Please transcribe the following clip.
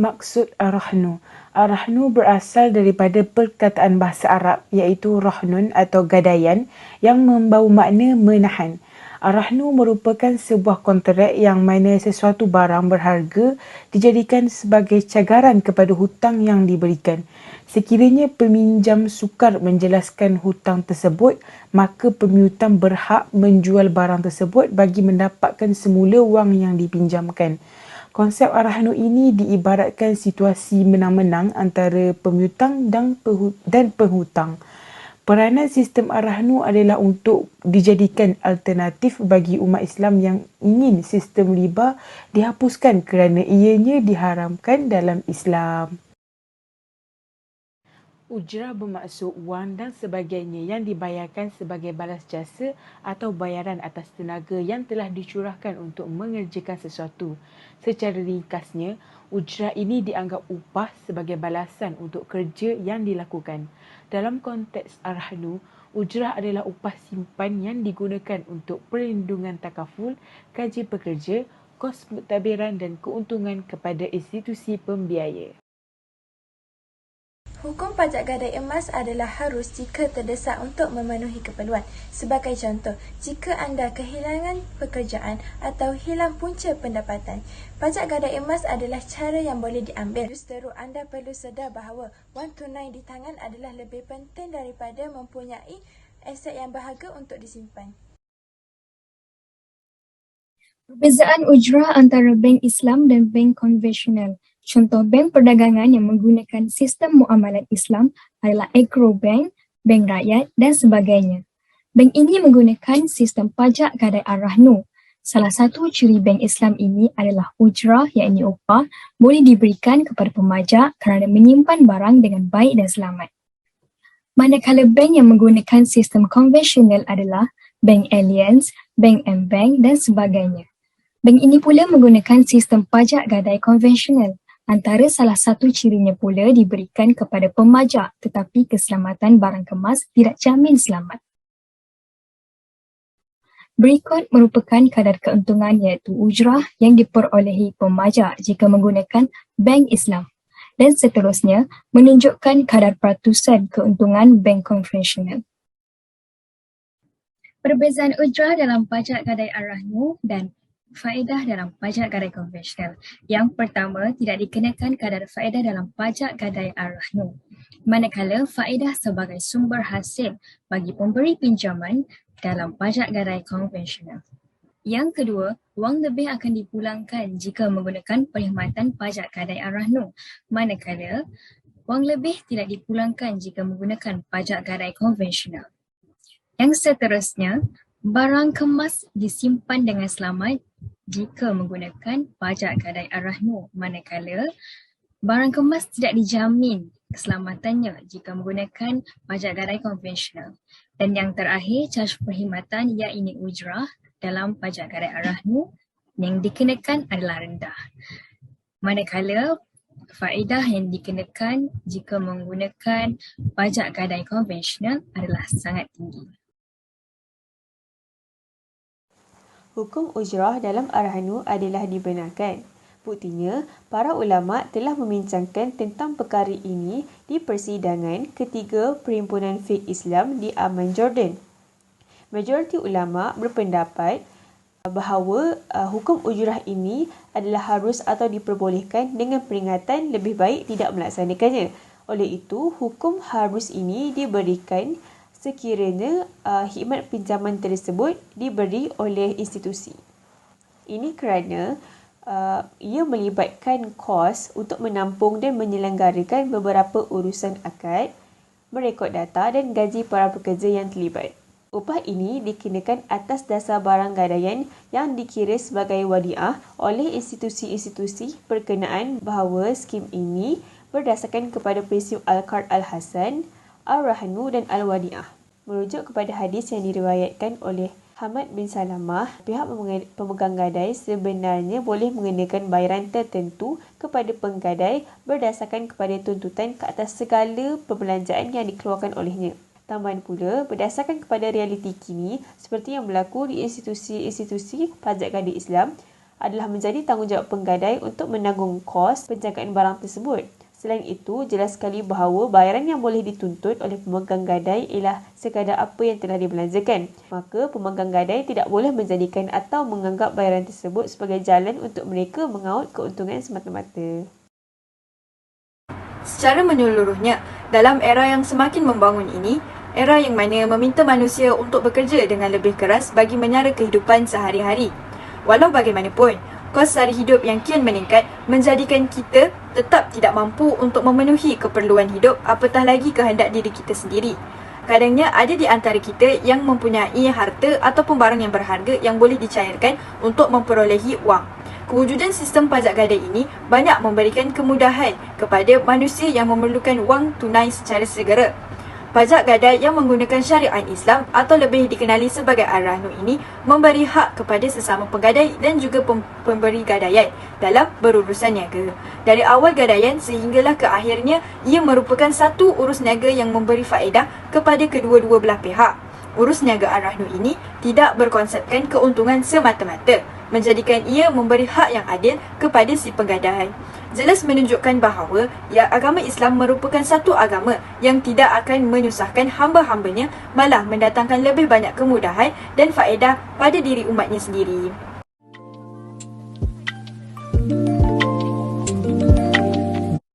Maksud ar-rahnu. Ar-rahnu berasal daripada perkataan bahasa Arab iaitu rahnun atau gadaian yang membawa makna menahan. Ar-rahnu merupakan sebuah kontrak yang mana sesuatu barang berharga dijadikan sebagai cagaran kepada hutang yang diberikan. Sekiranya peminjam sukar menjelaskan hutang tersebut, maka pemiutang berhak menjual barang tersebut bagi mendapatkan semula wang yang dipinjamkan. Konsep ar-rahnu ini diibaratkan situasi menang-menang antara pemiutang dan penghutang. Peranan sistem ar-rahnu adalah untuk dijadikan alternatif bagi umat Islam yang ingin sistem riba dihapuskan kerana ianya diharamkan dalam Islam. Ujrah bermaksud wang dan sebagainya yang dibayarkan sebagai balas jasa atau bayaran atas tenaga yang telah dicurahkan untuk mengerjakan sesuatu. Secara ringkasnya, ujrah ini dianggap upah sebagai balasan untuk kerja yang dilakukan. Dalam konteks ar-rahnu, ujrah adalah upah simpan yang digunakan untuk perlindungan takaful, gaji pekerja, kos pentadbiran dan keuntungan kepada institusi pembiaya. Hukum pajak gadai emas adalah harus jika terdesak untuk memenuhi keperluan. Sebagai contoh, jika anda kehilangan pekerjaan atau hilang punca pendapatan, pajak gadai emas adalah cara yang boleh diambil. Justeru anda perlu sedar bahawa wang tunai di tangan adalah lebih penting daripada mempunyai aset yang berharga untuk disimpan. Perbezaan ujrah antara bank Islam dan bank konvensional. Contoh bank perdagangan yang menggunakan sistem muamalat Islam adalah Agro Bank, Bank Rakyat dan sebagainya. Bank ini menggunakan sistem pajak gadai ar-rahnu. Salah satu ciri bank Islam ini adalah ujrah iaitu upah boleh diberikan kepada pemajak kerana menyimpan barang dengan baik dan selamat. Manakala bank yang menggunakan sistem konvensional adalah Bank Alliance, Bank M-Bank dan sebagainya. Bank ini pula menggunakan sistem pajak gadai konvensional. Antara salah satu cirinya pula diberikan kepada pemajak tetapi keselamatan barang kemas tidak jamin selamat. Berikut merupakan kadar keuntungan iaitu ujrah yang diperolehi pemajak jika menggunakan bank Islam dan seterusnya menunjukkan kadar peratusan keuntungan bank konvensional. Perbezaan ujrah dalam pajak gadai ar-rahnu dan faedah dalam pajak gadai konvensional. Yang pertama, tidak dikenakan kadar faedah dalam pajak gadai ar-rahnu, manakala faedah sebagai sumber hasil bagi pemberi pinjaman dalam pajak gadai konvensional. Yang kedua, wang lebih akan dipulangkan jika menggunakan perkhidmatan pajak gadai ar-rahnu, manakala wang lebih tidak dipulangkan jika menggunakan pajak gadai konvensional. Yang seterusnya, barang kemas disimpan dengan selamat jika menggunakan pajak gadai ar-rahnu, manakala barang kemas tidak dijamin keselamatannya jika menggunakan pajak gadai konvensional. Dan yang terakhir, caj perkhidmatan iaitu ujrah dalam pajak gadai ar-rahnu yang dikenakan adalah rendah, manakala faedah yang dikenakan jika menggunakan pajak gadai konvensional adalah sangat tinggi. Hukum ujrah dalam ar-rahnu adalah dibenarkan. Buktinya, para ulama telah membincangkan tentang perkara ini di persidangan ketiga Perhimpunan Fiqh Islam di Amman, Jordan. Majoriti ulama berpendapat bahawa hukum ujrah ini adalah harus atau diperbolehkan dengan peringatan lebih baik tidak melaksanakannya. Oleh itu, hukum harus ini diberikan sekiranya khidmat pinjaman tersebut diberi oleh institusi. Ini kerana ia melibatkan kos untuk menampung dan menyelenggarakan beberapa urusan akad, merekod data dan gaji para pekerja yang terlibat. Upah ini dikenakan atas dasar barang gadaian yang dikira sebagai wadiah oleh institusi-institusi berkenaan bahawa skim ini berdasarkan kepada prinsip Al-Qard Al-Hasan, Ar-Rahnu dan Al-Wadi'ah. Merujuk kepada hadis yang diriwayatkan oleh Hamad bin Salamah, pihak pemegang gadai sebenarnya boleh mengenakan bayaran tertentu kepada penggadai berdasarkan kepada tuntutan ke atas segala perbelanjaan yang dikeluarkan olehnya. Tambahan pula, berdasarkan kepada realiti kini, seperti yang berlaku di institusi-institusi pajak gadai Islam, adalah menjadi tanggungjawab penggadai untuk menanggung kos penjagaan barang tersebut. Selain itu, jelas sekali bahawa bayaran yang boleh dituntut oleh pemegang gadai ialah sekadar apa yang telah dibelanjakan. Maka, pemegang gadai tidak boleh menjadikan atau menganggap bayaran tersebut sebagai jalan untuk mereka mengaut keuntungan semata-mata. Secara menyeluruhnya, dalam era yang semakin membangun ini, era yang mana meminta manusia untuk bekerja dengan lebih keras bagi menyara kehidupan sehari-hari. Walau bagaimanapun, kos sara hidup yang kian meningkat menjadikan kita tetap tidak mampu untuk memenuhi keperluan hidup, apatah lagi kehendak diri kita sendiri. Kadangnya ada di antara kita yang mempunyai harta ataupun barang yang berharga yang boleh dicairkan untuk memperolehi wang. Kewujudan sistem pajak gadai ini banyak memberikan kemudahan kepada manusia yang memerlukan wang tunai secara segera. Pajak gadai yang menggunakan syariat Islam atau lebih dikenali sebagai Ar-Rahnu ini memberi hak kepada sesama penggadai dan juga pemberi gadaian dalam berurusan niaga. Dari awal gadaian sehinggalah ke akhirnya, ia merupakan satu urus niaga yang memberi faedah kepada kedua-dua belah pihak. Urus niaga Ar-Rahnu ini tidak berkonsepkan keuntungan semata-mata, menjadikan ia memberi hak yang adil kepada si penggadai. Jelas menunjukkan bahawa agama Islam merupakan satu agama yang tidak akan menyusahkan hamba-hambanya, malah mendatangkan lebih banyak kemudahan dan faedah pada diri umatnya sendiri.